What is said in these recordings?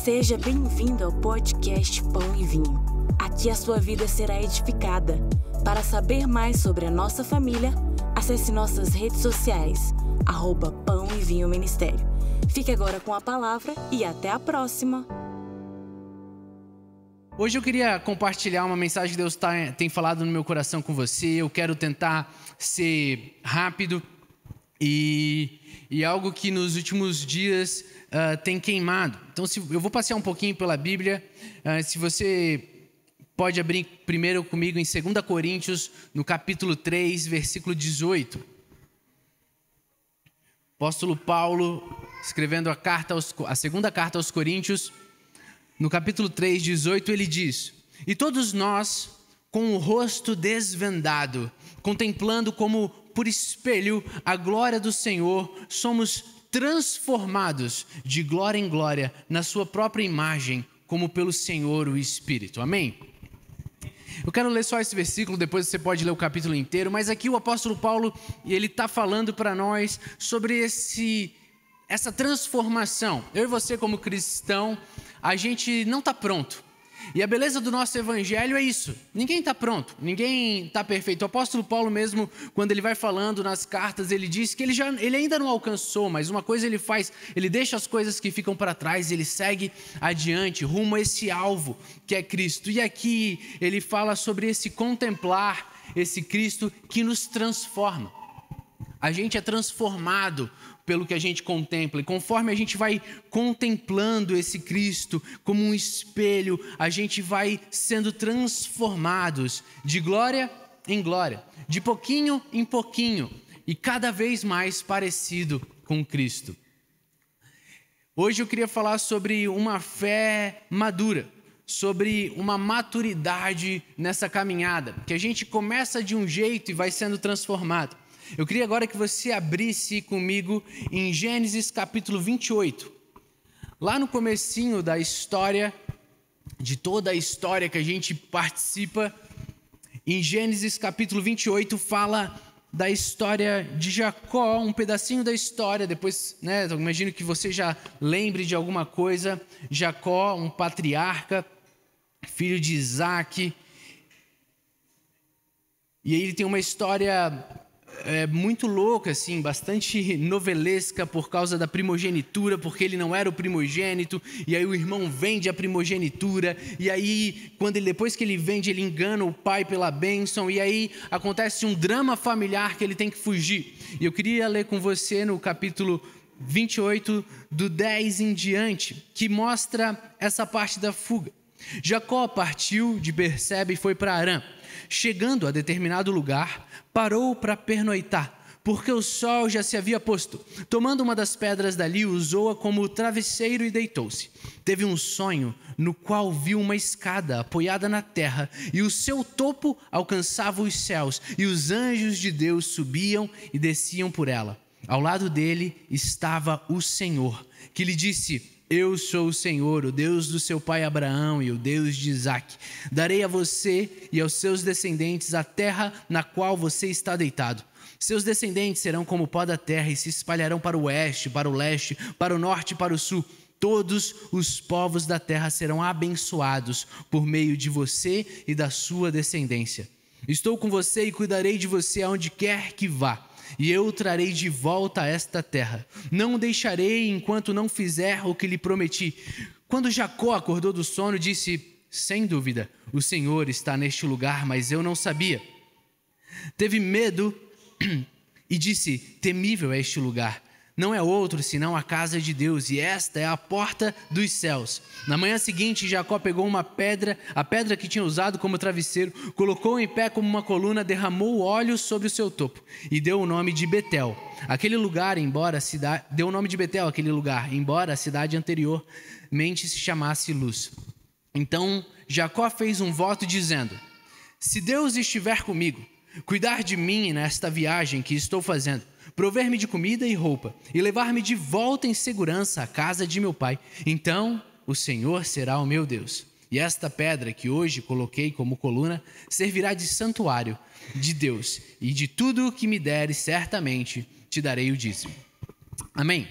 Seja bem-vindo ao podcast Pão e Vinho. Aqui a sua vida será edificada. Para saber mais sobre a nossa família, acesse nossas redes sociais, @Pão e Vinho Ministério. Fique agora com a palavra e até a próxima. Hoje eu queria compartilhar uma mensagem que Deus tem falado no meu coração com você. Eu quero tentar ser rápido e algo que nos últimos dias tem queimado. Então, eu vou passear um pouquinho pela Bíblia. Se você pode abrir primeiro comigo em 2 Coríntios, no capítulo 3, versículo 18. Apóstolo Paulo, escrevendo a segunda carta aos Coríntios, no capítulo 3, 18, ele diz: "E todos nós, com o rosto desvendado, contemplando como por espelho a glória do Senhor, somos transformados de glória em glória na sua própria imagem, como pelo Senhor o Espírito." Amém? Eu quero ler só esse versículo, depois você pode ler o capítulo inteiro, mas aqui o apóstolo Paulo, ele está falando para nós sobre essa transformação. Eu e você como cristão, a gente não está pronto. E a beleza do nosso evangelho é isso. Ninguém está pronto, ninguém está perfeito. O apóstolo Paulo mesmo, quando ele vai falando nas cartas, ele diz que ele ainda não alcançou, mas uma coisa ele faz, ele deixa as coisas que ficam para trás, ele segue adiante, rumo a esse alvo que é Cristo. E aqui ele fala sobre esse contemplar, esse Cristo que nos transforma. A gente é transformado pelo que a gente contempla, e conforme a gente vai contemplando esse Cristo como um espelho, a gente vai sendo transformados de glória em glória, de pouquinho em pouquinho, e cada vez mais parecido com Cristo. Hoje eu queria falar sobre uma fé madura, sobre uma maturidade nessa caminhada, que a gente começa de um jeito e vai sendo transformado. Eu queria agora que você abrisse comigo em Gênesis capítulo 28. Lá no comecinho da história, de toda a história que a gente participa, em Gênesis capítulo 28 fala da história de Jacó, um pedacinho da história, depois, eu imagino que você já lembre de alguma coisa. Jacó, um patriarca, filho de Isaac, e aí ele tem uma história muito louca, assim, bastante novelesca por causa da primogenitura, porque ele não era o primogênito, e aí o irmão vende a primogenitura, e aí depois que ele vende, ele engana o pai pela bênção, e aí acontece um drama familiar que ele tem que fugir. E eu queria ler com você no capítulo 28, do 10 em diante, que mostra essa parte da fuga. Jacó partiu de Berseba e foi para Harã. Chegando a determinado lugar, parou para pernoitar, porque o sol já se havia posto. Tomando uma das pedras dali, usou-a como travesseiro e deitou-se. Teve um sonho no qual viu uma escada apoiada na terra, e o seu topo alcançava os céus, e os anjos de Deus subiam e desciam por ela. Ao lado dele estava o Senhor, que lhe disse: "Eu sou o Senhor, o Deus do seu pai Abraão e o Deus de Isaque. Darei a você e aos seus descendentes a terra na qual você está deitado. Seus descendentes serão como o pó da terra e se espalharão para o oeste, para o leste, para o norte e para o sul. Todos os povos da terra serão abençoados por meio de você e da sua descendência. Estou com você e cuidarei de você aonde quer que vá. E eu o trarei de volta a esta terra. Não o deixarei enquanto não fizer o que lhe prometi." Quando Jacó acordou do sono, disse: "Sem dúvida, o Senhor está neste lugar, mas eu não sabia." Teve medo e disse: "Temível é este lugar. Não é outro senão a casa de Deus, e esta é a porta dos céus." Na manhã seguinte, Jacó pegou uma pedra, a pedra que tinha usado como travesseiro, colocou em pé como uma coluna, derramou óleo sobre o seu topo e deu o nome de Betel. Embora a cidade anteriormente se chamasse Luz. Então Jacó fez um voto dizendo: "Se Deus estiver comigo, cuidar de mim nesta viagem que estou fazendo, prover-me de comida e roupa, e levar-me de volta em segurança à casa de meu pai, então o Senhor será o meu Deus. E esta pedra que hoje coloquei como coluna servirá de santuário de Deus, e de tudo o que me deres, certamente te darei o dízimo." Amém?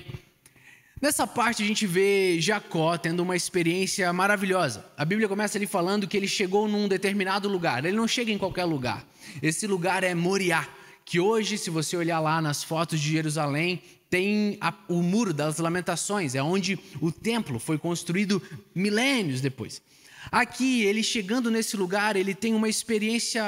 Nessa parte a gente vê Jacó tendo uma experiência maravilhosa. A Bíblia começa ali falando que ele chegou num determinado lugar. Ele não chega em qualquer lugar. Esse lugar é Moriá, que hoje, se você olhar lá nas fotos de Jerusalém, tem o Muro das Lamentações, é onde o templo foi construído milênios depois. Aqui, ele chegando nesse lugar, ele tem uma experiência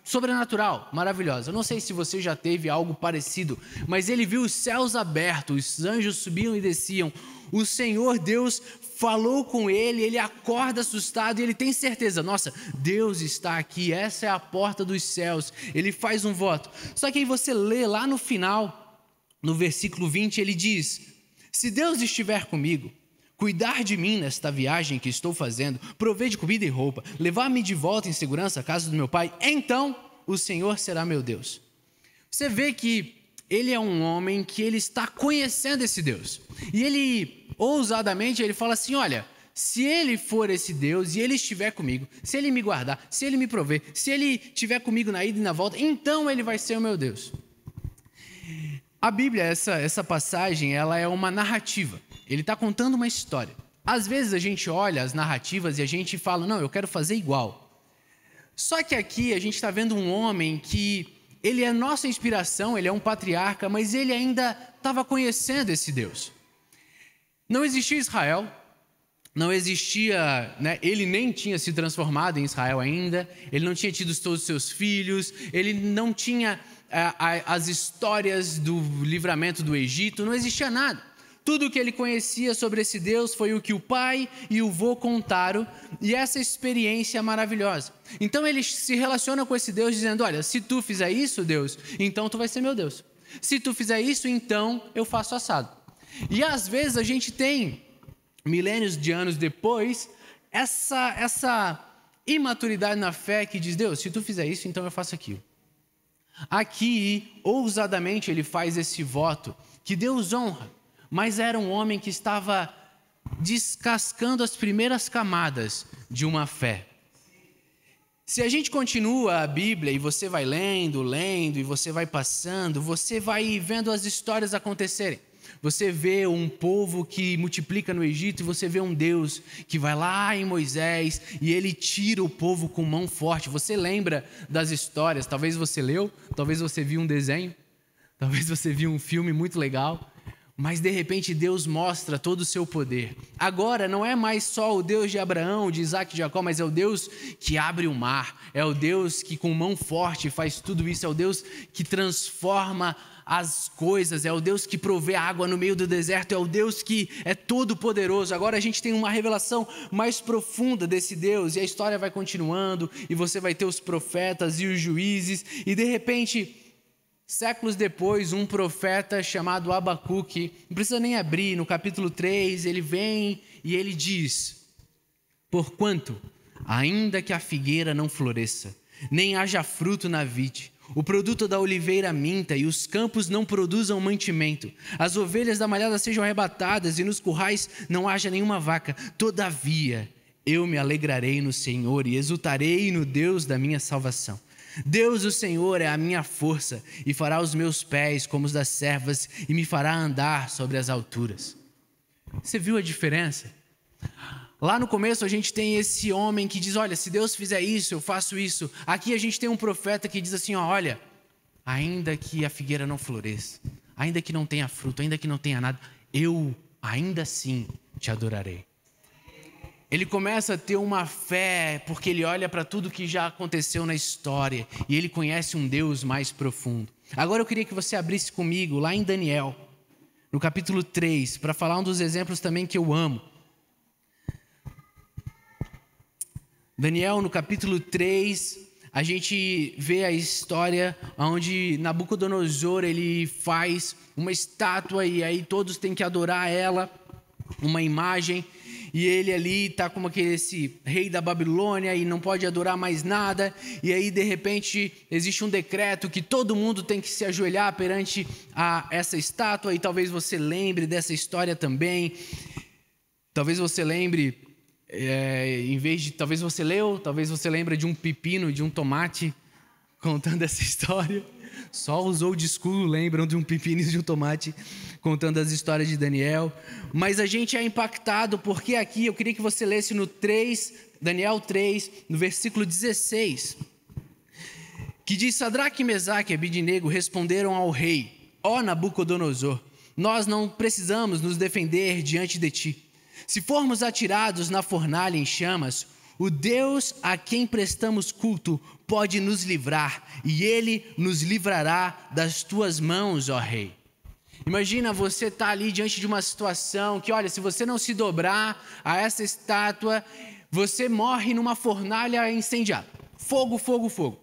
sobrenatural, maravilhosa. Eu não sei se você já teve algo parecido, mas ele viu os céus abertos, os anjos subiam e desciam. O Senhor Deus falou com ele, ele acorda assustado e ele tem certeza, nossa, Deus está aqui, essa é a porta dos céus. Ele faz um voto. Só que aí você lê lá no final, no versículo 20, ele diz: se Deus estiver comigo, cuidar de mim nesta viagem que estou fazendo, prover de comida e roupa, levar-me de volta em segurança à casa do meu pai, então o Senhor será meu Deus. Você vê que ele é um homem que ele está conhecendo esse Deus. E ele, ousadamente, ele fala assim, olha, se ele for esse Deus e ele estiver comigo, se ele me guardar, se ele me prover, se ele estiver comigo na ida e na volta, então ele vai ser o meu Deus. A Bíblia, essa passagem, ela é uma narrativa. Ele está contando uma história. Às vezes a gente olha as narrativas e a gente fala, não, eu quero fazer igual. Só que aqui a gente está vendo um homem que ele é nossa inspiração, ele é um patriarca, mas ele ainda estava conhecendo esse Deus. Não existia Israel, não existia, né, ele nem tinha se transformado em Israel ainda, ele não tinha tido todos os seus filhos, ele não tinha as histórias do livramento do Egito, não existia nada. Tudo o que ele conhecia sobre esse Deus foi o que o pai e o vô contaram, e essa experiência é maravilhosa. Então ele se relaciona com esse Deus dizendo, olha, se tu fizer isso, Deus, então tu vai ser meu Deus. Se tu fizer isso, então eu faço assado. E às vezes a gente tem, milênios de anos depois, essa imaturidade na fé que diz, Deus, se tu fizer isso, então eu faço aquilo. Aqui, ousadamente, ele faz esse voto que Deus honra, mas era um homem que estava descascando as primeiras camadas de uma fé. Se a gente continua a Bíblia e você vai lendo, e você vai passando, você vai vendo as histórias acontecerem. Você vê um povo que multiplica no Egito e você vê um Deus que vai lá em Moisés e ele tira o povo com mão forte. Você lembra das histórias, talvez você leu, talvez você viu um desenho, talvez você viu um filme muito legal, mas de repente Deus mostra todo o seu poder. Agora não é mais só o Deus de Abraão, de Isaac e de Jacó, mas é o Deus que abre o mar, é o Deus que com mão forte faz tudo isso, é o Deus que transforma as coisas, é o Deus que provê água no meio do deserto, é o Deus que é todo poderoso. Agora a gente tem uma revelação mais profunda desse Deus, e a história vai continuando, e você vai ter os profetas e os juízes, e de repente, séculos depois, um profeta chamado Abacuque, não precisa nem abrir, no capítulo 3, ele vem e ele diz, porquanto, ainda que a figueira não floresça, nem haja fruto na vide, o produto da oliveira minta e os campos não produzam mantimento, as ovelhas da malhada sejam arrebatadas e nos currais não haja nenhuma vaca, todavia eu me alegrarei no Senhor e exultarei no Deus da minha salvação. Deus, o Senhor, é a minha força e fará os meus pés como os das servas e me fará andar sobre as alturas. Você viu a diferença? Lá no começo a gente tem esse homem que diz, olha, se Deus fizer isso, eu faço isso. Aqui a gente tem um profeta que diz assim, olha, ainda que a figueira não floresça, ainda que não tenha fruto, ainda que não tenha nada, eu ainda assim te adorarei. Ele começa a ter uma fé porque ele olha para tudo que já aconteceu na história e ele conhece um Deus mais profundo. Agora eu queria que você abrisse comigo lá em Daniel, no capítulo 3, para falar um dos exemplos também que eu amo. Daniel, no capítulo 3, a gente vê a história onde Nabucodonosor, ele faz uma estátua e aí todos têm que adorar ela, uma imagem, e ele ali está como esse rei da Babilônia e não pode adorar mais nada, e aí de repente existe um decreto que todo mundo tem que se ajoelhar perante essa estátua, e talvez você lembre dessa história também, talvez você lembre... em vez de, talvez você leu, talvez você lembra de um pepino, de um tomate, contando essa história. Só os old school lembram de um pepino e de um tomate contando as histórias de Daniel. Mas a gente é impactado porque aqui eu queria que você lesse no 3, Daniel 3, no versículo 16, que diz: Sadraque, Mesaque e Abidnego responderam ao rei: ó Nabucodonosor, nós não precisamos nos defender diante de ti. Se formos atirados na fornalha em chamas, o Deus a quem prestamos culto pode nos livrar, e ele nos livrará das tuas mãos, ó rei. Imagina você estar ali diante de uma situação que, olha, se você não se dobrar a essa estátua, você morre numa fornalha incendiada. Fogo, fogo, fogo.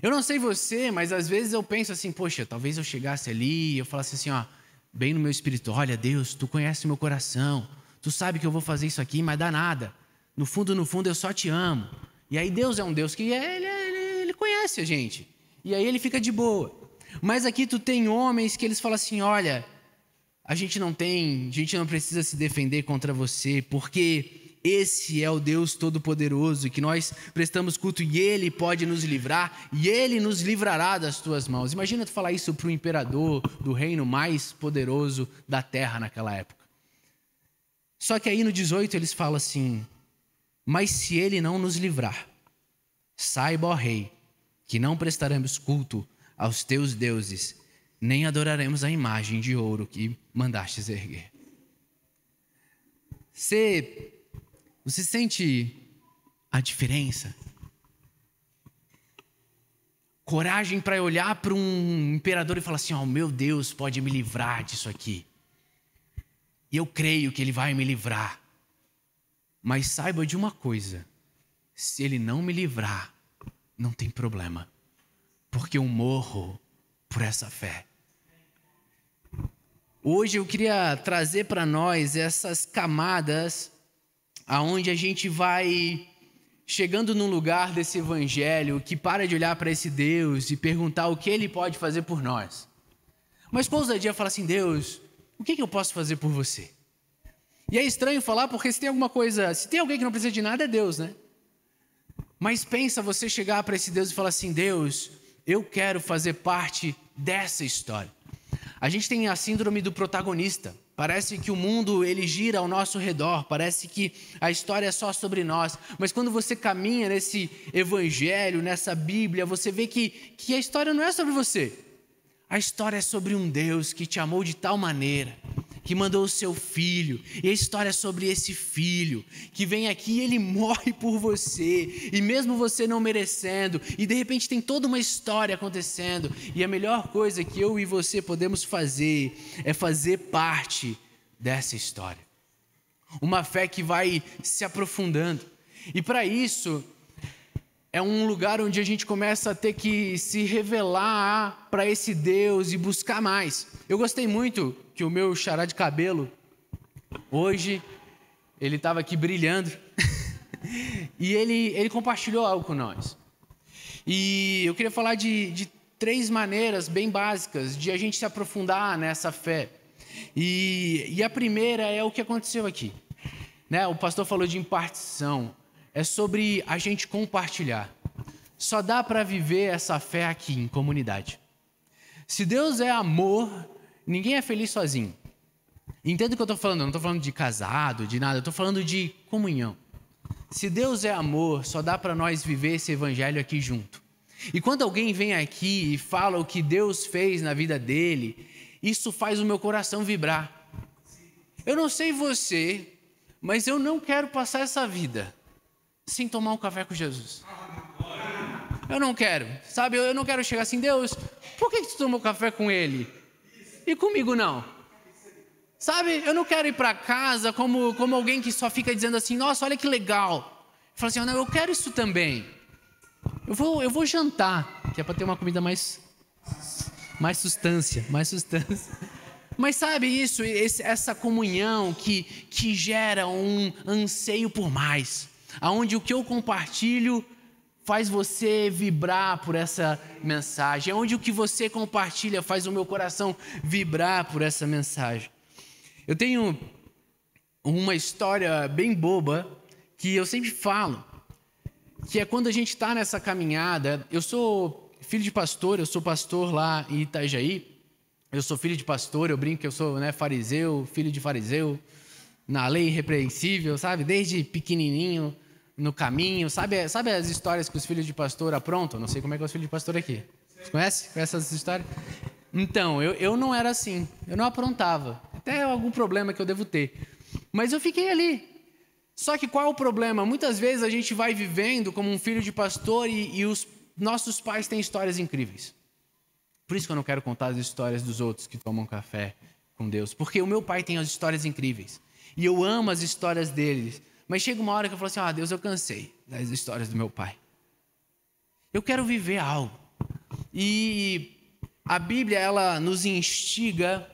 Eu não sei você, mas às vezes eu penso assim, poxa, talvez eu chegasse ali e eu falasse assim, ó, bem no meu espírito, olha, Deus, tu conhece meu coração, tu sabe que eu vou fazer isso aqui, mas dá nada. No fundo, eu só te amo. E aí Deus é um Deus que ele conhece a gente. E aí ele fica de boa. Mas aqui tu tem homens que eles falam assim, olha, a gente não precisa se defender contra você, porque esse é o Deus Todo-Poderoso, que nós prestamos culto e Ele pode nos livrar, e Ele nos livrará das tuas mãos. Imagina tu falar isso para o imperador do reino mais poderoso da terra naquela época. Só que aí no 18 eles falam assim, mas se Ele não nos livrar, saiba, ó rei, que não prestaremos culto aos teus deuses, nem adoraremos a imagem de ouro que mandastes erguer. Você sente a diferença? Coragem para olhar para um imperador e falar assim, ó, meu Deus pode me livrar disso aqui. E eu creio que Ele vai me livrar. Mas saiba de uma coisa, se Ele não me livrar, não tem problema. Porque eu morro por essa fé. Hoje eu queria trazer para nós essas camadas aonde a gente vai chegando num lugar desse evangelho que para de olhar para esse Deus e perguntar o que Ele pode fazer por nós. Mas com ousadia fala assim, Deus, o que eu posso fazer por você? E é estranho falar porque se tem alguém que não precisa de nada é Deus, né? Mas pensa você chegar para esse Deus e falar assim, Deus, eu quero fazer parte dessa história. A gente tem a síndrome do protagonista. Parece que o mundo ele gira ao nosso redor. Parece que a história é só sobre nós. Mas quando você caminha nesse evangelho, nessa Bíblia, você vê que a história não é sobre você. A história é sobre um Deus que te amou de tal maneira, que mandou o seu filho, e a história é sobre esse filho, que vem aqui e ele morre por você, e mesmo você não merecendo, e de repente tem toda uma história acontecendo, e a melhor coisa que eu e você podemos fazer, é fazer parte dessa história. Uma fé que vai se aprofundando, e para isso, é um lugar onde a gente começa a ter que se revelar para esse Deus e buscar mais. Eu gostei muito que o meu xará de cabelo, hoje, ele estava aqui brilhando, e ele compartilhou algo com nós. E eu queria falar de 3 maneiras bem básicas de a gente se aprofundar nessa fé. E a primeira é o que aconteceu aqui. Né? O pastor falou de impartição. É sobre a gente compartilhar. Só dá para viver essa fé aqui em comunidade. Se Deus é amor, ninguém é feliz sozinho. Entenda o que eu estou falando? Eu não estou falando de casado, de nada. Eu estou falando de comunhão. Se Deus é amor, só dá para nós viver esse evangelho aqui junto. E quando alguém vem aqui e fala o que Deus fez na vida dele, isso faz o meu coração vibrar. Eu não sei você, mas eu não quero passar essa vida sem tomar um café com Jesus. Eu não quero, sabe? Eu não quero chegar assim, Deus, por que tu tomou café com ele? E comigo não? Sabe? Eu não quero ir para casa como alguém que só fica dizendo assim, nossa, olha que legal. Fala assim, não, eu quero isso também. Eu vou jantar, que é para ter uma comida mais substância. Mas sabe isso, essa comunhão que gera um anseio por mais. Onde o que eu compartilho faz você vibrar por essa mensagem. Onde o que você compartilha faz o meu coração vibrar por essa mensagem. Eu tenho uma história bem boba que eu sempre falo, que é quando a gente está nessa caminhada. Eu sou filho de pastor, eu sou pastor lá em Itajaí. Eu sou filho de pastor, eu brinco que eu sou, fariseu, filho de fariseu, na lei irrepreensível, sabe? Desde pequenininho, no caminho. Sabe as histórias que os filhos de pastor aprontam? Não sei como é que é os filhos de pastor aqui. Você conhece? Conhece essas histórias? Então, eu não era assim. Eu não aprontava. Até algum problema que eu devo ter. Mas eu fiquei ali. Só que qual é o problema? Muitas vezes a gente vai vivendo como um filho de pastor e os nossos pais têm histórias incríveis. Por isso que eu não quero contar as histórias dos outros que tomam café com Deus. Porque o meu pai tem as histórias incríveis. E eu amo as histórias deles. Mas chega uma hora que eu falo assim, Deus, eu cansei das histórias do meu pai. Eu quero viver algo. E a Bíblia, ela nos instiga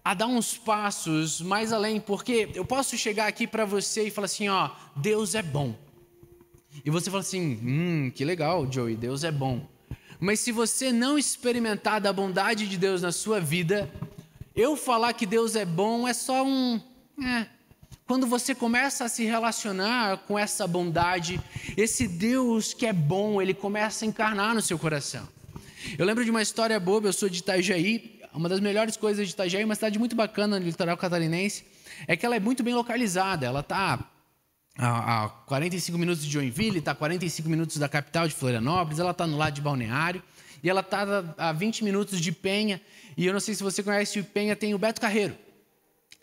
a dar uns passos mais além. Porque eu posso chegar aqui para você e falar assim, Deus é bom. E você fala assim, que legal, Joey, Deus é bom. Mas se você não experimentar da bondade de Deus na sua vida, eu falar que Deus é bom é só Quando você começa a se relacionar com essa bondade, esse Deus que é bom, ele começa a encarnar no seu coração. Eu lembro de uma história boba, eu sou de Itajaí, uma das melhores coisas de Itajaí, uma cidade muito bacana no litoral catarinense, é que ela é muito bem localizada, ela está a 45 minutos de Joinville, está a 45 minutos da capital de Florianópolis, ela está no lado de Balneário, e ela está a 20 minutos de Penha, e eu não sei se você conhece o Penha, tem o Beto Carreiro.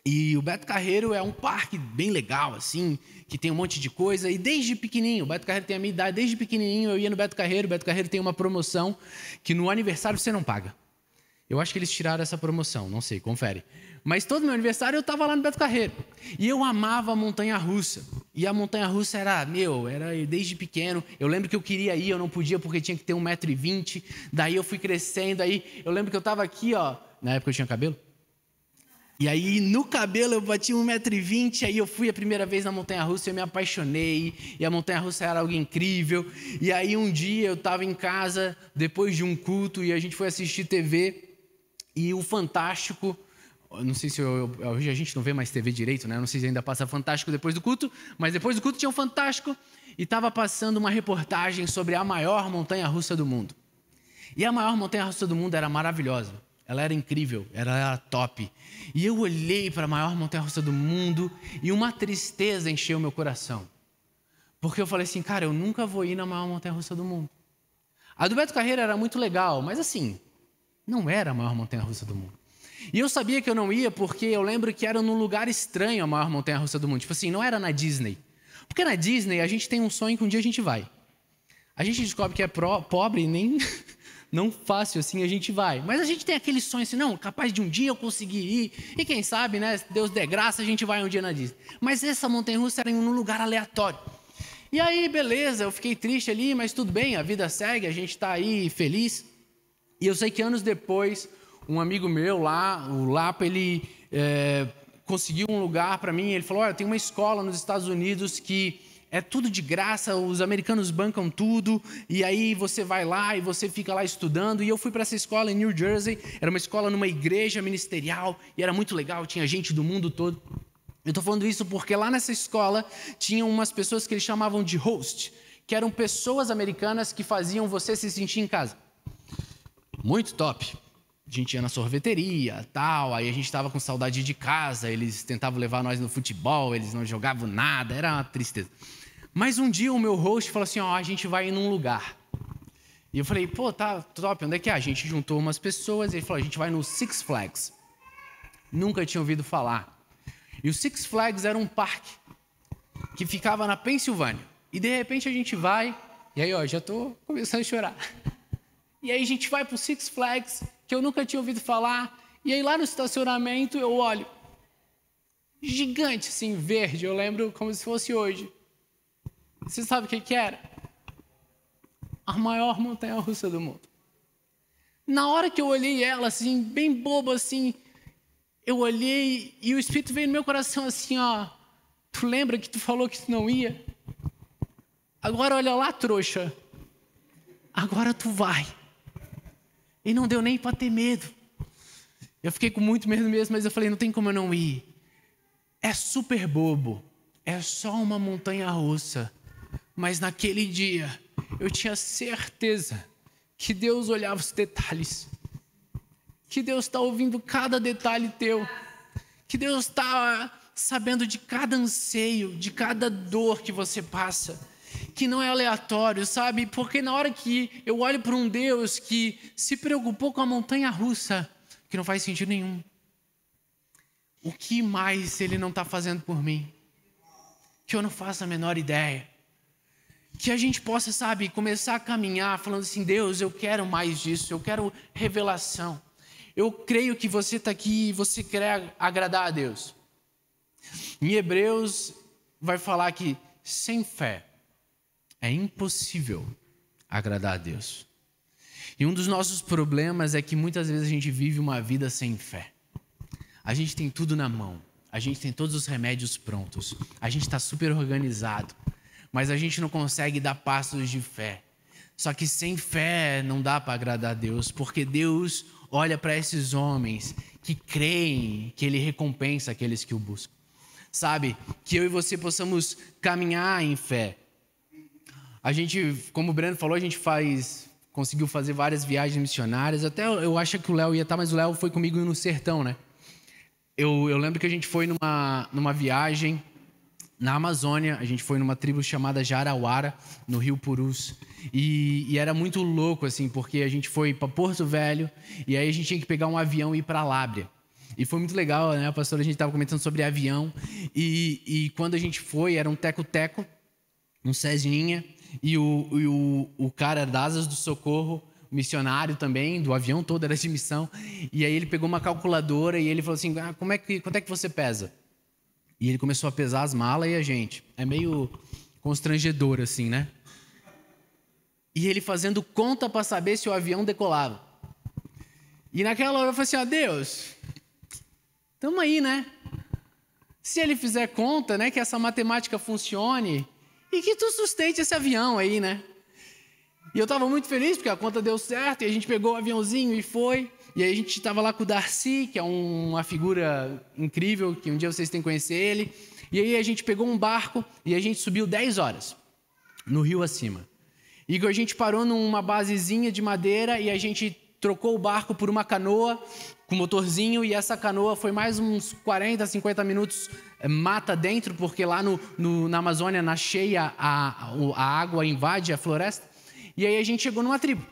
E o Beto Carreiro é um parque bem legal, assim, que tem um monte de coisa, e desde pequenininho, o Beto Carreiro tem a minha idade, desde pequenininho eu ia no Beto Carreiro, o Beto Carreiro tem uma promoção que no aniversário você não paga. Eu acho que eles tiraram essa promoção, não sei, confere. Mas todo meu aniversário eu estava lá no Beto Carreiro. E eu amava a montanha-russa. E a montanha-russa era desde pequeno. Eu lembro que eu queria ir, eu não podia porque tinha que ter 1,20 m. Daí eu fui crescendo, aí eu lembro que eu estava aqui, na época eu tinha cabelo. E aí no cabelo eu bati 1,20 m, aí eu fui a primeira vez na montanha-russa e eu me apaixonei. E a montanha-russa era algo incrível. E aí um dia eu estava em casa, depois de um culto, e a gente foi assistir TV. E o Fantástico, não sei se hoje a gente não vê mais TV direito, né? Não sei se ainda passa Fantástico depois do culto, mas depois do culto tinha o Fantástico e estava passando uma reportagem sobre a maior montanha-russa do mundo. E a maior montanha-russa do mundo era maravilhosa, ela era incrível, ela era top. E eu olhei para a maior montanha-russa do mundo e uma tristeza encheu meu coração. Porque eu falei assim, cara, eu nunca vou ir na maior montanha-russa do mundo. A do Beto Carreiro era muito legal, mas assim, não era a maior montanha-russa do mundo. E eu sabia que eu não ia porque eu lembro que era num lugar estranho a maior montanha-russa do mundo. Tipo assim, não era na Disney. Porque na Disney a gente tem um sonho que um dia a gente vai. A gente descobre que é pobre e nem não fácil assim a gente vai. Mas a gente tem aquele sonho assim, não, capaz de um dia eu conseguir ir. E quem sabe, né, se Deus der graça, a gente vai um dia na Disney. Mas essa montanha-russa era em um lugar aleatório. E aí, beleza, eu fiquei triste ali, mas tudo bem, a vida segue, a gente está aí feliz. E eu sei que anos depois, um amigo meu lá, o Lapa, ele conseguiu um lugar para mim. Ele falou, olha, tem uma escola nos Estados Unidos que é tudo de graça, os americanos bancam tudo, e aí você vai lá e você fica lá estudando. E eu fui para essa escola em New Jersey, era uma escola numa igreja ministerial, e era muito legal, tinha gente do mundo todo. Eu estou falando isso porque lá nessa escola tinham umas pessoas que eles chamavam de host, que eram pessoas americanas que faziam você se sentir em casa. Muito top. A gente ia na sorveteria, tal, aí a gente estava com saudade de casa, eles tentavam levar nós no futebol, eles não jogavam nada, era uma tristeza. Mas um dia o meu host falou assim, a gente vai ir num lugar. E eu falei, pô, tá top, onde é que é? A gente juntou umas pessoas, e ele falou, a gente vai no Six Flags. Nunca tinha ouvido falar. E o Six Flags era um parque que ficava na Pensilvânia. E de repente a gente vai, e aí já estou começando a chorar. E aí a gente vai para o Six Flags, que eu nunca tinha ouvido falar. E aí lá no estacionamento eu olho. Gigante, assim, verde. Eu lembro como se fosse hoje. Você sabe o que era? A maior montanha-russa do mundo. Na hora que eu olhei ela, assim, bem boba, assim, eu olhei e o Espírito veio no meu coração assim, tu lembra que tu falou que tu não ia? Agora olha lá, trouxa. Agora tu vai. E não deu nem para ter medo. Eu fiquei com muito medo mesmo, mas eu falei, não tem como eu não ir. É super bobo. É só uma montanha-russa. Mas naquele dia, eu tinha certeza que Deus olhava os detalhes, que Deus está ouvindo cada detalhe teu, que Deus está sabendo de cada anseio, de cada dor que você passa, que não é aleatório, sabe? Porque na hora que eu olho para um Deus que se preocupou com a montanha-russa, que não faz sentido nenhum, o que mais Ele não está fazendo por mim? Que eu não faço a menor ideia. Que a gente possa, sabe, começar a caminhar falando assim, Deus, eu quero mais disso, eu quero revelação. Eu creio que você está aqui e você quer agradar a Deus. Em Hebreus vai falar que sem fé é impossível agradar a Deus. E um dos nossos problemas é que muitas vezes a gente vive uma vida sem fé. A gente tem tudo na mão, a gente tem todos os remédios prontos, a gente está super organizado, mas a gente não consegue dar passos de fé. Só que sem fé não dá para agradar a Deus, porque Deus olha para esses homens que creem que Ele recompensa aqueles que o buscam. Sabe, que eu e você possamos caminhar em fé. A gente, como o Breno falou, a gente conseguiu fazer várias viagens missionárias. Até eu acho que o Léo ia estar, mas o Léo foi comigo no sertão, né? Eu lembro que a gente foi numa viagem na Amazônia, a gente foi numa tribo chamada Jarauara, no Rio Purus. E era muito louco, assim, porque a gente foi para Porto Velho e aí a gente tinha que pegar um avião e ir para Lábrea. E foi muito legal, né, pastor? A gente estava comentando sobre avião. E quando a gente foi, era um teco-teco, um Cessninha, e o cara das Asas do Socorro, missionário também, do avião todo, era de missão. E aí ele pegou uma calculadora e ele falou assim, quanto é que você pesa? E ele começou a pesar as malas e a gente. É meio constrangedor, assim, né? E ele fazendo conta para saber se o avião decolava. E naquela hora eu falei assim, Deus, tamo aí, né? Se ele fizer conta, né, que essa matemática funcione e que tu sustente esse avião aí, né? E eu estava muito feliz porque a conta deu certo e a gente pegou o aviãozinho e foi. E aí a gente estava lá com o Darcy, que é uma figura incrível, que um dia vocês têm que conhecer ele. E aí a gente pegou um barco e a gente subiu 10 horas no rio acima. E a gente parou numa basezinha de madeira e a gente trocou o barco por uma canoa com motorzinho. E essa canoa foi mais uns 40, 50 minutos mata dentro, porque lá na Amazônia, na cheia, a água invade a floresta. E aí a gente chegou numa tribo.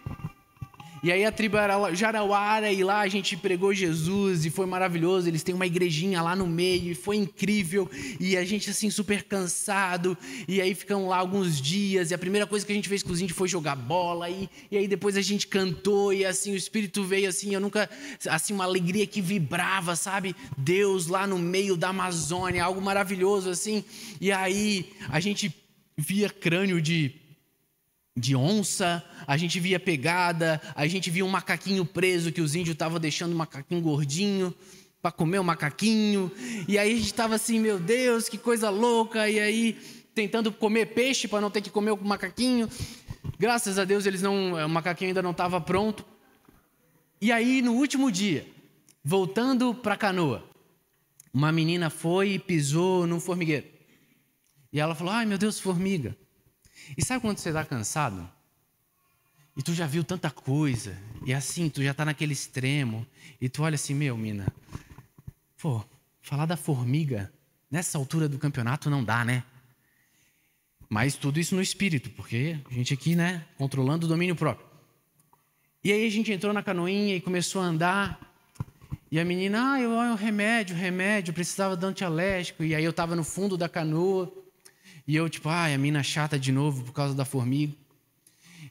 E aí a tribo era Jarauara e lá a gente pregou Jesus e foi maravilhoso. Eles têm uma igrejinha lá no meio e foi incrível. E a gente assim super cansado. E aí ficamos lá alguns dias e a primeira coisa que a gente fez com os índios foi jogar bola. E aí depois a gente cantou e assim o Espírito veio assim, eu nunca, assim uma alegria que vibrava, sabe? Deus lá no meio da Amazônia, algo maravilhoso assim. E aí a gente via crânio de onça, a gente via pegada, a gente via um macaquinho preso que os índios estavam deixando um macaquinho gordinho para comer o macaquinho. E aí a gente estava assim, meu Deus, que coisa louca. E aí tentando comer peixe para não ter que comer o macaquinho. Graças a Deus o macaquinho ainda não estava pronto. E aí no último dia, voltando para a canoa, uma menina foi e pisou num formigueiro. E ela falou, ai meu Deus, formiga. E sabe quando você está cansado? E tu já viu tanta coisa. E assim, tu já está naquele extremo. E tu olha assim, mina. Pô, falar da formiga nessa altura do campeonato não dá, né? Mas tudo isso no espírito. Porque a gente aqui, né? Controlando o domínio próprio. E aí a gente entrou na canoinha e começou a andar. E a menina, o remédio. Precisava de antialérgico. E aí eu estava no fundo da canoa. E eu, a mina chata de novo por causa da formiga.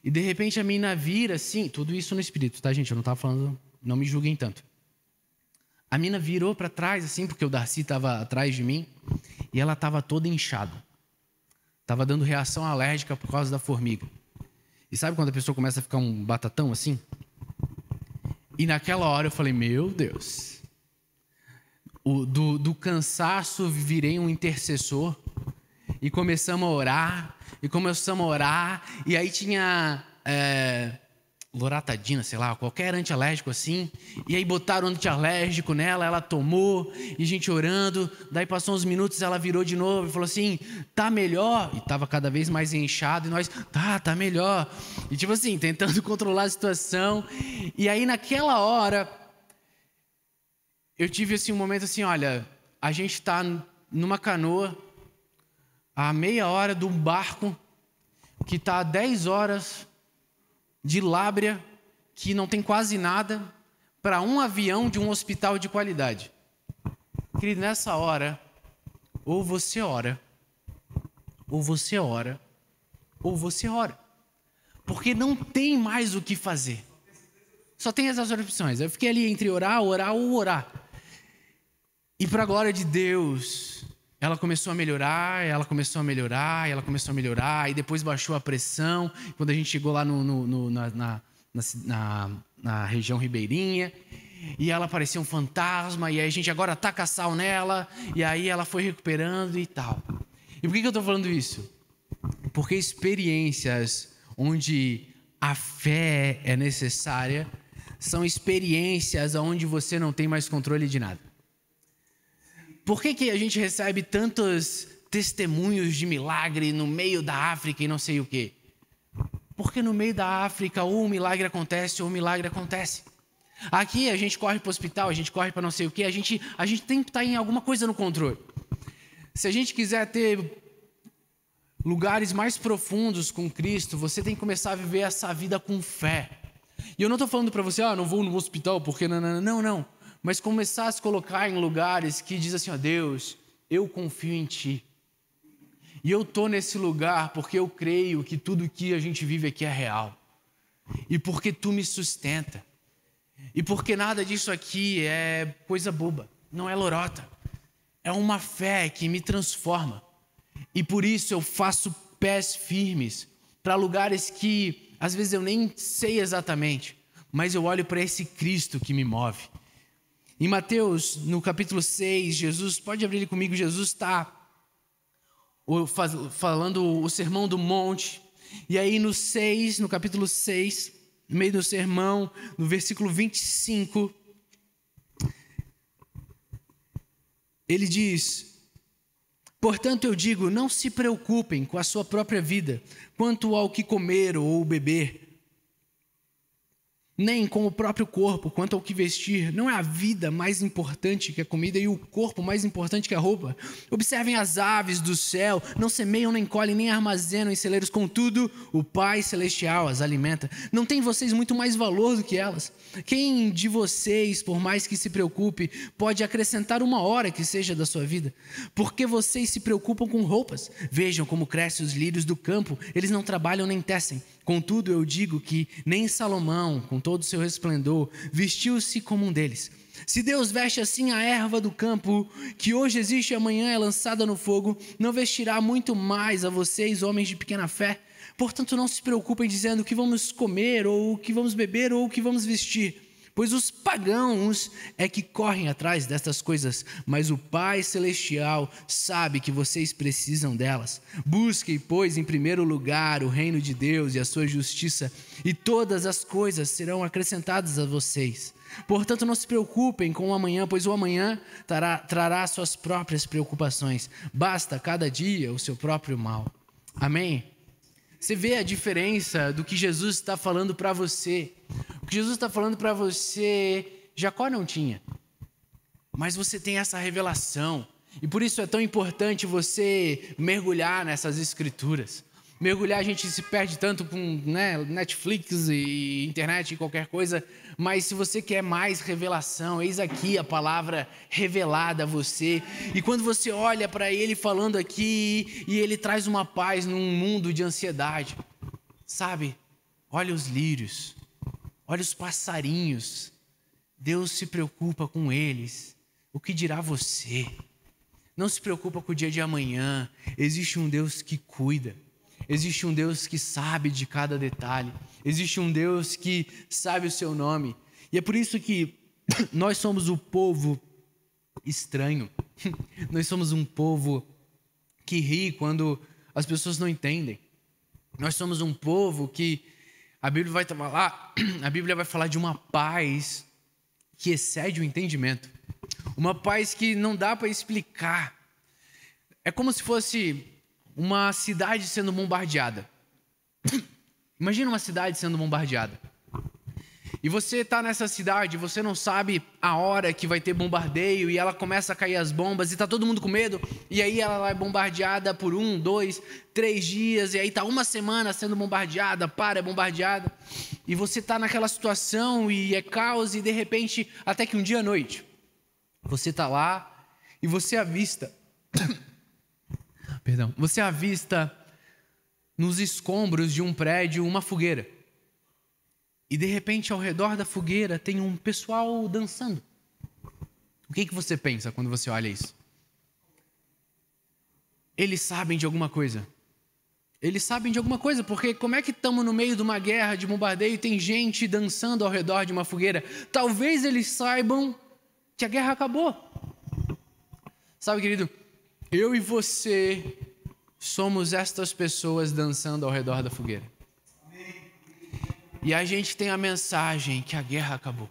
E de repente a mina vira assim, tudo isso no espírito, tá, gente? Eu não estava falando, não me julguem tanto. A mina virou para trás, assim, porque o Darcy estava atrás de mim, e ela estava toda inchada. Estava dando reação alérgica por causa da formiga. E sabe quando a pessoa começa a ficar um batatão assim? E naquela hora eu falei, meu Deus. Do cansaço virei um intercessor. E começamos a orar, e aí tinha loratadina, sei lá, qualquer antialérgico assim. E aí botaram antialérgico nela, ela tomou, e a gente orando. Daí passou uns minutos, ela virou de novo e falou assim, tá melhor? E tava cada vez mais inchado, e nós, tá melhor. E tipo assim, tentando controlar a situação. E aí naquela hora, eu tive assim um momento assim, olha, a gente tá numa canoa, a meia hora de um barco, que tá a 10 horas de Lábrea, que não tem quase nada, para um avião de um hospital de qualidade. Querido, nessa hora, ou você ora, ou você ora, ou você ora. Porque não tem mais o que fazer. Só tem essas opções. Eu fiquei ali entre orar ou orar. E para a glória de Deus, ela começou a melhorar, e depois baixou a pressão. Quando a gente chegou lá na região ribeirinha, e ela parecia um fantasma, e aí a gente agora taca sal nela, e aí ela foi recuperando e tal. E por que eu estou falando isso? Porque experiências onde a fé é necessária são experiências onde você não tem mais controle de nada. Por que a gente recebe tantos testemunhos de milagre no meio da África e não sei o quê? Porque no meio da África ou um milagre acontece ou um milagre acontece. Aqui a gente corre para o hospital, a gente corre para não sei o quê, a gente tem que estar em alguma coisa no controle. Se a gente quiser ter lugares mais profundos com Cristo, você tem que começar a viver essa vida com fé. E eu não estou falando para você, não vou no hospital porque não. Mas começar a se colocar em lugares que diz assim, Deus, eu confio em Ti. E eu estou nesse lugar porque eu creio que tudo que a gente vive aqui é real. E porque Tu me sustenta. E porque nada disso aqui é coisa boba, não é lorota. É uma fé que me transforma. E por isso eu faço pés firmes para lugares que às vezes eu nem sei exatamente, mas eu olho para esse Cristo que me move. Em Mateus, no capítulo 6, Jesus, pode abrir ele comigo, Jesus está falando o sermão do monte. E aí no capítulo 6, no meio do sermão, no versículo 25, ele diz, portanto eu digo, não se preocupem com a sua própria vida, quanto ao que comer ou beber, nem com o próprio corpo, quanto ao que vestir. Não é a vida mais importante que a comida e o corpo mais importante que a roupa? Observem as aves do céu, não semeiam, nem colhem, nem armazenam em celeiros, contudo, o Pai Celestial as alimenta. Não tem vocês muito mais valor do que elas? Quem de vocês, por mais que se preocupe, pode acrescentar uma hora que seja da sua vida? Porque vocês se preocupam com roupas? Vejam como crescem os lírios do campo, eles não trabalham nem tecem. Contudo, eu digo que nem Salomão, com todo o seu resplendor, vestiu-se como um deles. Se Deus veste assim a erva do campo, que hoje existe e amanhã é lançada no fogo, não vestirá muito mais a vocês, homens de pequena fé? Portanto, não se preocupem dizendo o que vamos comer, ou o que vamos beber, ou o que vamos vestir. Pois os pagãos é que correm atrás destas coisas, mas o Pai Celestial sabe que vocês precisam delas. Busquem, pois, em primeiro lugar o reino de Deus e a sua justiça, e todas as coisas serão acrescentadas a vocês. Portanto, não se preocupem com o amanhã, pois o amanhã trará suas próprias preocupações. Basta cada dia o seu próprio mal. Amém? Você vê a diferença do que Jesus está falando para você. O que Jesus está falando para você, Jacó não tinha. Mas você tem essa revelação. E por isso é tão importante você mergulhar nessas escrituras. Mergulhar, a gente se perde tanto com Netflix e internet e qualquer coisa. Mas se você quer mais revelação, eis aqui a palavra revelada a você. E quando você olha para ele falando aqui, e ele traz uma paz num mundo de ansiedade. Sabe, olha os lírios, olha os passarinhos. Deus se preocupa com eles. O que dirá você? Não se preocupa com o dia de amanhã. Existe um Deus que cuida. Existe um Deus que sabe de cada detalhe. Existe um Deus que sabe o seu nome. E é por isso que nós somos o povo estranho. Nós somos um povo que ri quando as pessoas não entendem. Nós somos um povo que a Bíblia vai falar de uma paz que excede o entendimento. Uma paz que não dá para explicar. É como se fosse uma cidade sendo bombardeada. Imagina uma cidade sendo bombardeada. E você está nessa cidade, você não sabe a hora que vai ter bombardeio, e ela começa a cair as bombas, e está todo mundo com medo, e aí ela é bombardeada por 1, 2, 3 dias, e aí está uma semana sendo bombardeada, é bombardeada, e você está naquela situação, e é caos, e de repente, até que um dia à noite, você está lá, e você avista, você avista nos escombros de um prédio uma fogueira. E de repente, ao redor da fogueira, tem um pessoal dançando. O que você pensa quando você olha isso? Eles sabem de alguma coisa. Eles sabem de alguma coisa, porque como é que estamos no meio de uma guerra, de bombardeio, e tem gente dançando ao redor de uma fogueira? Talvez eles saibam que a guerra acabou. Sabe, querido, eu e você somos estas pessoas dançando ao redor da fogueira. E a gente tem a mensagem que a guerra acabou.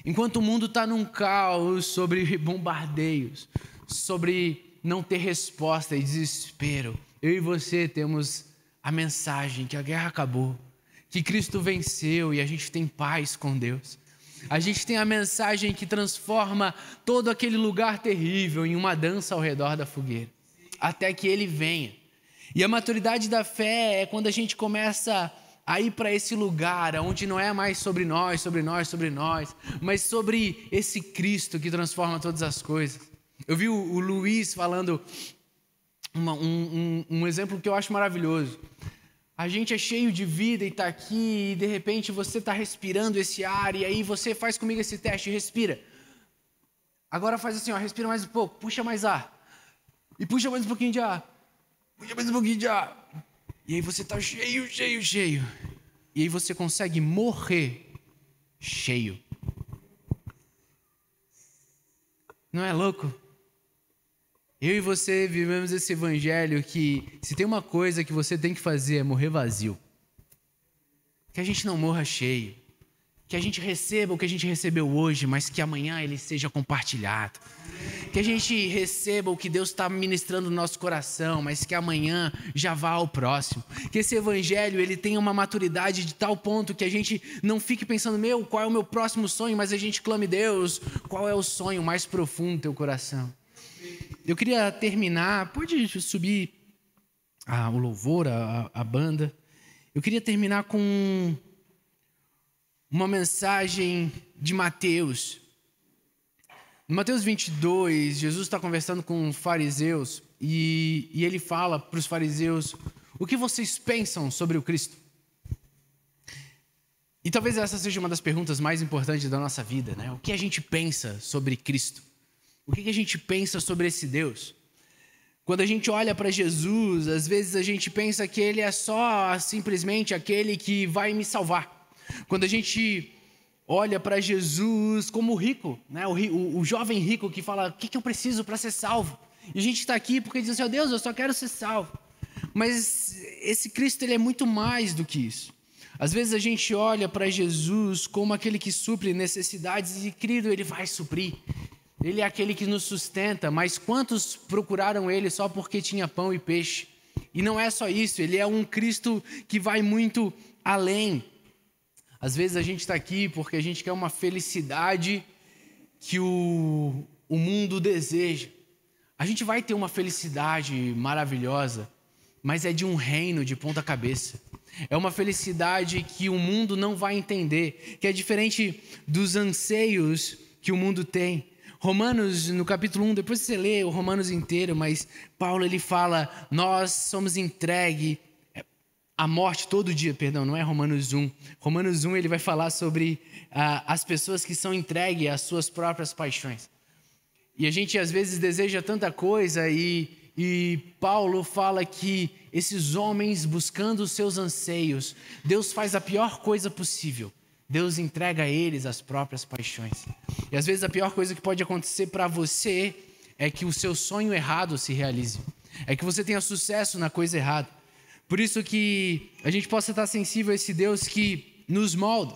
Enquanto o mundo está num caos sobre bombardeios, sobre não ter resposta e desespero, eu e você temos a mensagem que a guerra acabou, que Cristo venceu e a gente tem paz com Deus. A gente tem a mensagem que transforma todo aquele lugar terrível em uma dança ao redor da fogueira, até que Ele venha. E a maturidade da fé é quando a gente começa a ir para esse lugar onde não é mais sobre nós, mas sobre esse Cristo que transforma todas as coisas. Eu vi o Luiz falando um exemplo que eu acho maravilhoso. A gente é cheio de vida e está aqui, e de repente você está respirando esse ar, e aí você faz comigo esse teste, respira. Agora faz assim, respira mais um pouco, puxa mais ar. E puxa mais um pouquinho de ar. Puxa mais um pouquinho de ar. E aí você está cheio. E aí você consegue morrer cheio. Não é louco? Eu e você vivemos esse evangelho que, se tem uma coisa que você tem que fazer, é morrer vazio. Que a gente não morra cheio. Que a gente receba o que a gente recebeu hoje, mas que amanhã ele seja compartilhado. Que a gente receba o que Deus está ministrando no nosso coração, mas que amanhã já vá ao próximo. Que esse evangelho ele tenha uma maturidade de tal ponto que a gente não fique pensando, qual é o meu próximo sonho, mas a gente clame, Deus, qual é o sonho mais profundo do teu coração? Eu queria terminar, pode subir o louvor, a banda. Eu queria terminar com uma mensagem de Mateus. No Mateus 22, Jesus está conversando com fariseus e ele fala para os fariseus, o que vocês pensam sobre o Cristo? E talvez essa seja uma das perguntas mais importantes da nossa vida, né? O que a gente pensa sobre Cristo? O que a gente pensa sobre esse Deus? Quando a gente olha para Jesus, às vezes a gente pensa que Ele é só simplesmente aquele que vai me salvar. Quando a gente olha para Jesus como o rico, né? o jovem rico que fala, o que eu preciso para ser salvo? E a gente está aqui porque diz assim, Deus, eu só quero ser salvo. Mas esse Cristo ele é muito mais do que isso. Às vezes a gente olha para Jesus como aquele que supre necessidades e, querido, Ele vai suprir. Ele é aquele que nos sustenta, mas quantos procuraram Ele só porque tinha pão e peixe? E não é só isso, Ele é um Cristo que vai muito além. Às vezes a gente está aqui porque a gente quer uma felicidade que o mundo deseja. A gente vai ter uma felicidade maravilhosa, mas é de um reino de ponta cabeça. É uma felicidade que o mundo não vai entender, que é diferente dos anseios que o mundo tem. Romanos, no capítulo 1, depois você lê o Romanos inteiro, mas Paulo ele fala, nós somos entregues a morte todo dia, não é Romanos 1. Romanos 1 ele vai falar sobre as pessoas que são entregues às suas próprias paixões. E a gente às vezes deseja tanta coisa e Paulo fala que esses homens buscando os seus anseios, Deus faz a pior coisa possível. Deus entrega a eles as próprias paixões. E às vezes a pior coisa que pode acontecer para você é que o seu sonho errado se realize. É que você tenha sucesso na coisa errada. Por isso que a gente possa estar sensível a esse Deus que nos molda.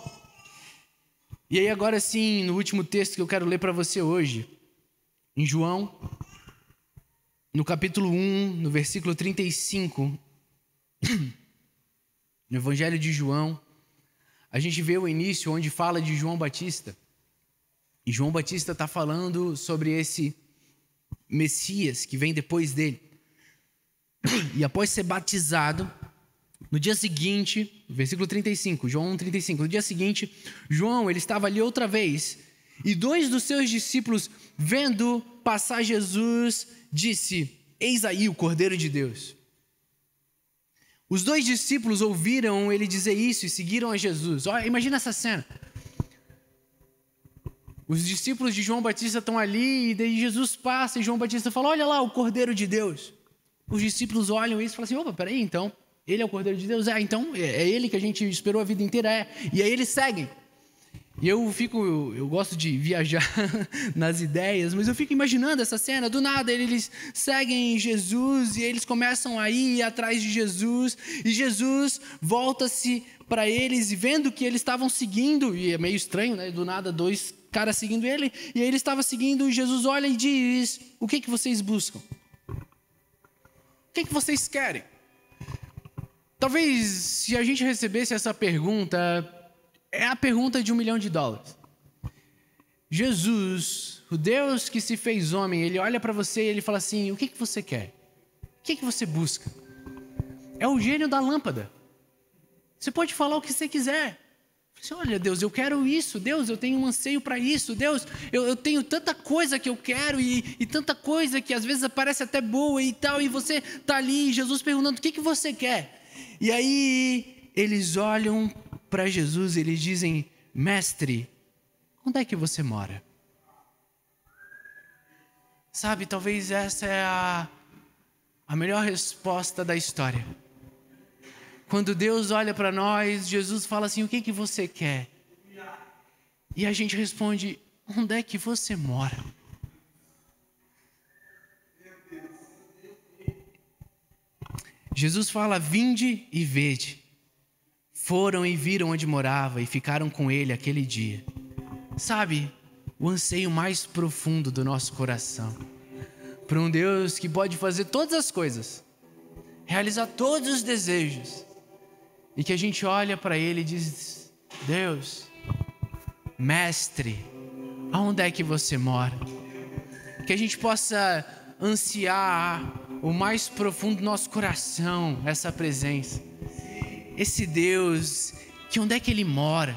E aí agora sim, no último texto que eu quero ler para você hoje, em João, no capítulo 1, no versículo 35, no Evangelho de João, a gente vê o início onde fala de João Batista. E João Batista está falando sobre esse Messias que vem depois dele. E após ser batizado, no dia seguinte, versículo 35, João 1,35, no dia seguinte, João, ele estava ali outra vez, e 2 dos seus discípulos, vendo passar Jesus, disse: eis aí o Cordeiro de Deus. Os 2 discípulos ouviram ele dizer isso e seguiram a Jesus. Olha, imagina essa cena. Os discípulos de João Batista estão ali, e daí Jesus passa e João Batista fala: olha lá o Cordeiro de Deus. Os discípulos olham isso e falam assim: opa, peraí, então, ele é o Cordeiro de Deus? Então, é ele que a gente esperou a vida inteira, E aí eles seguem. E eu gosto de viajar nas ideias, mas eu fico imaginando essa cena. Do nada, eles seguem Jesus e eles começam a ir atrás de Jesus. E Jesus volta-se para eles e vendo que eles estavam seguindo, e é meio estranho, né? Do nada, 2 caras seguindo ele. E aí ele estava seguindo e Jesus olha e diz: o que vocês buscam? O que vocês querem? Talvez se a gente recebesse essa pergunta, é a pergunta de $1 milhão. Jesus, o Deus que se fez homem, ele olha para você e ele fala assim: o que você quer? O que você busca? É o gênio da lâmpada. Você pode falar o que você quiser. Você, olha, Deus, eu quero isso. Deus, eu tenho um anseio para isso. Deus, eu tenho tanta coisa que eu quero e tanta coisa que às vezes parece até boa e tal. E você está ali, Jesus perguntando: o que você quer? E aí eles olham para Jesus e eles dizem: mestre, onde é que você mora? Sabe, talvez essa é a melhor resposta da história. Quando Deus olha para nós, Jesus fala assim: o que você quer? E a gente responde: onde é que você mora? Jesus fala: vinde e vede. Foram e viram onde morava e ficaram com ele aquele dia. Sabe, o anseio mais profundo do nosso coração, para um Deus que pode fazer todas as coisas, realizar todos os desejos, e que a gente olha para ele e diz: Deus, mestre, aonde é que você mora? Que a gente possa ansiar o mais profundo do nosso coração, essa presença. Esse Deus, que onde é que ele mora?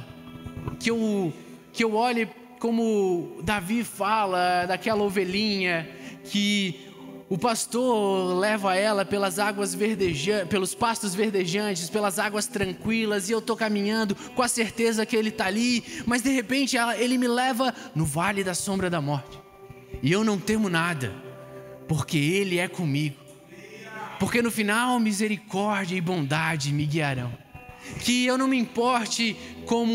Que eu olhe como Davi fala daquela ovelhinha que o pastor leva ela pelas águas verdejantes, pelos pastos verdejantes, pelas águas tranquilas, e eu estou caminhando com a certeza que ele está ali, mas de repente ele me leva no vale da sombra da morte, e eu não temo nada, porque ele é comigo, porque no final misericórdia e bondade me guiarão. Que eu não me importe com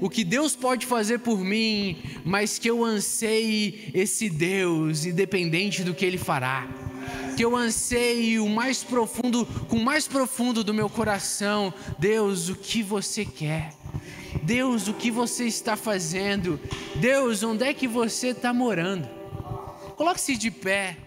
o que Deus pode fazer por mim, mas que eu anseie esse Deus, independente do que Ele fará. Que eu anseie o mais profundo, com o mais profundo do meu coração: Deus, o que você quer? Deus, o que você está fazendo? Deus, onde é que você está morando? Coloque-se de pé.